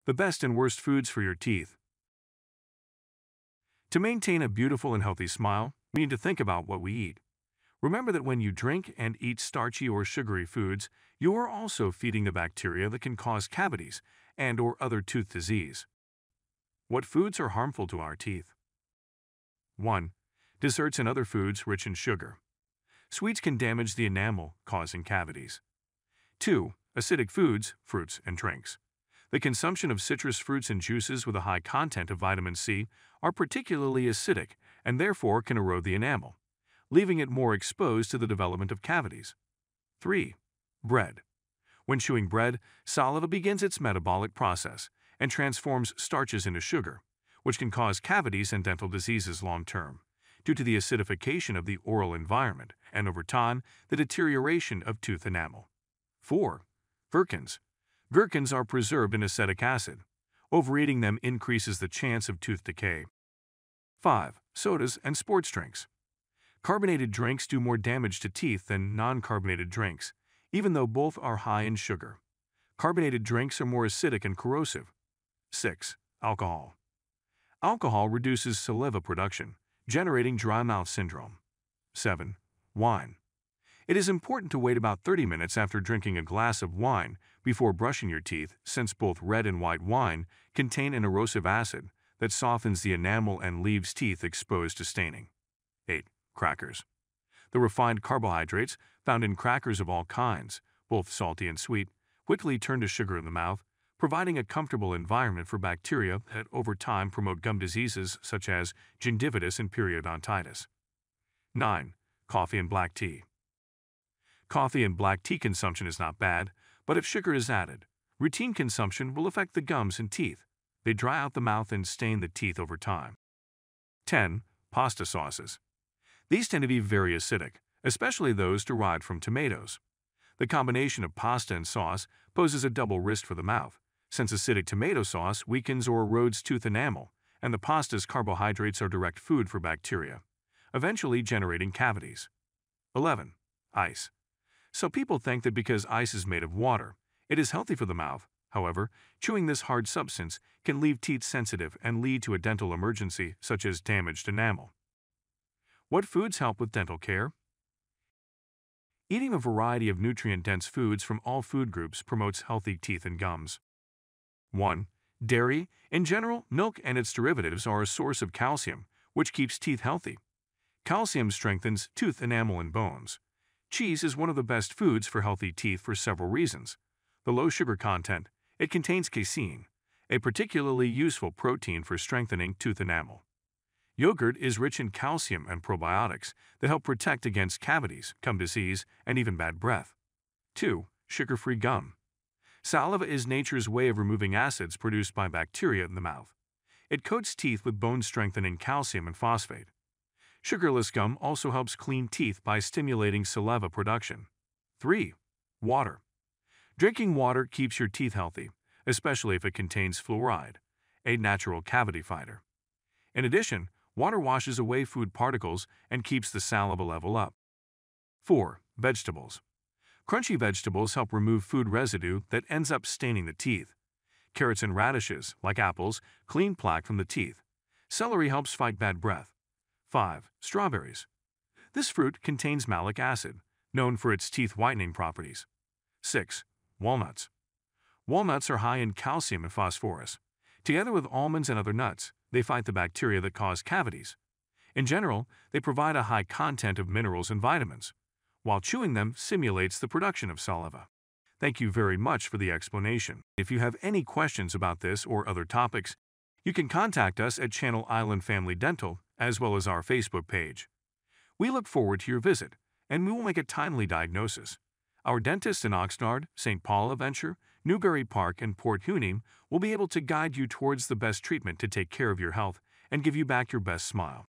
The best and worst foods for your teeth. To maintain a beautiful and healthy smile, we need to think about what we eat. Remember that when you drink and eat starchy or sugary foods, you are also feeding the bacteria that can cause cavities and/or other tooth disease. What foods are harmful to our teeth? 1. Desserts and other foods rich in sugar. Sweets can damage the enamel, causing cavities. 2. Acidic foods, fruits, and drinks. The consumption of citrus fruits and juices with a high content of vitamin C are particularly acidic and therefore can erode the enamel, leaving it more exposed to the development of cavities. 3. Bread. When chewing bread, saliva begins its metabolic process and transforms starches into sugar, which can cause cavities and dental diseases long-term, due to the acidification of the oral environment and, over time, the deterioration of tooth enamel. 4. Gherkins. Gherkins are preserved in acetic acid. Overeating them increases the chance of tooth decay. 5. Sodas and sports drinks. Carbonated drinks do more damage to teeth than non-carbonated drinks, even though both are high in sugar. Carbonated drinks are more acidic and corrosive. 6. Alcohol. Alcohol reduces saliva production, generating dry mouth syndrome. 7. Wine. It is important to wait about 30 minutes after drinking a glass of wine before brushing your teeth, since both red and white wine contain an erosive acid that softens the enamel and leaves teeth exposed to staining. 8. Crackers. The refined carbohydrates found in crackers of all kinds, both salty and sweet, quickly turn to sugar in the mouth, providing a comfortable environment for bacteria that over time promote gum diseases such as gingivitis and periodontitis. 9. Coffee and black tea. Coffee and black tea consumption is not bad, but if sugar is added, routine consumption will affect the gums and teeth. They dry out the mouth and stain the teeth over time. 10. Pasta sauces. These tend to be very acidic, especially those derived from tomatoes. The combination of pasta and sauce poses a double risk for the mouth, since acidic tomato sauce weakens or erodes tooth enamel, and the pasta's carbohydrates are direct food for bacteria, eventually generating cavities. 11. Ice. Some people think that because ice is made of water, it is healthy for the mouth. However, chewing this hard substance can leave teeth sensitive and lead to a dental emergency such as damaged enamel. What foods help with dental care? Eating a variety of nutrient-dense foods from all food groups promotes healthy teeth and gums. 1. Dairy. In general, milk and its derivatives are a source of calcium, which keeps teeth healthy. Calcium strengthens tooth enamel and bones. Cheese is one of the best foods for healthy teeth for several reasons. The low sugar content, it contains casein, a particularly useful protein for strengthening tooth enamel. Yogurt is rich in calcium and probiotics that help protect against cavities, gum disease, and even bad breath. 2. Sugar-free gum. Saliva is nature's way of removing acids produced by bacteria in the mouth. It coats teeth with bone-strengthening calcium and phosphate. Sugarless gum also helps clean teeth by stimulating saliva production. 3. Water. Drinking water keeps your teeth healthy, especially if it contains fluoride, a natural cavity fighter. In addition, water washes away food particles and keeps the saliva level up. 4. Vegetables. Crunchy vegetables help remove food residue that ends up staining the teeth. Carrots and radishes, like apples, clean plaque from the teeth. Celery helps fight bad breath. 5. Strawberries. This fruit contains malic acid, known for its teeth-whitening properties. 6. Walnuts. Walnuts are high in calcium and phosphorus. Together with almonds and other nuts, they fight the bacteria that cause cavities. In general, they provide a high content of minerals and vitamins, while chewing them simulates the production of saliva. Thank you very much for the explanation. If you have any questions about this or other topics, you can contact us at Channel Island Family Dental as well as our Facebook page. We look forward to your visit, and we will make a timely diagnosis. Our dentists in Oxnard, St. Paul Adventure, Newbury Park, and Port Hueneme will be able to guide you towards the best treatment to take care of your health and give you back your best smile.